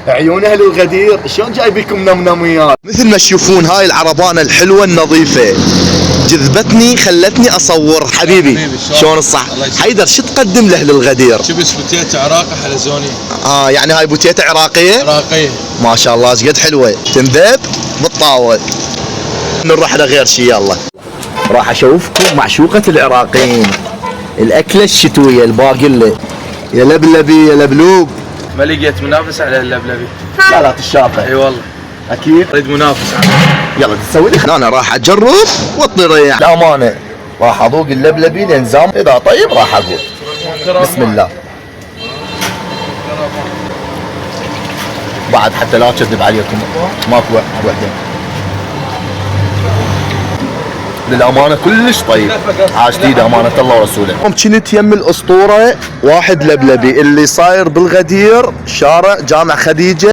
عيون اهل الغدير شلون جايبكم نمنميات. مثل ما تشوفون هاي العربانه الحلوه النظيفه جذبتني خلتني اصور. حبيبي شلون الصح؟ حيدر شو تقدم لاهل الغدير؟ شبس بوتيتا عراقي حلزوني. يعني هاي بوتيتا عراقيه؟ عراقيه ما شاء الله شقد حلوه تنذب بالطاوه. نروح على غير شيء. يلا راح اشوفكم معشوقه العراقيين الاكله الشتويه الباقله. يا لبلبي يا لبلوب. ما لقيت منافس على اللبلبي. لا تشاطه. اي والله اكيد اريد منافس على. يلا تسوي لي. انا راح اجرب والطريح الامانه راح اذوق اللبلبي لنزام. اذا طيب راح اقول بسم الله. بعد حتى لا اكذب عليكم ماكو وحده. للامانه كلش طيب. عاش تيده امانه الله ورسوله. كنت يم الاسطوره واحد لبلبي اللي صاير بالغدير شارع جامع خديجه.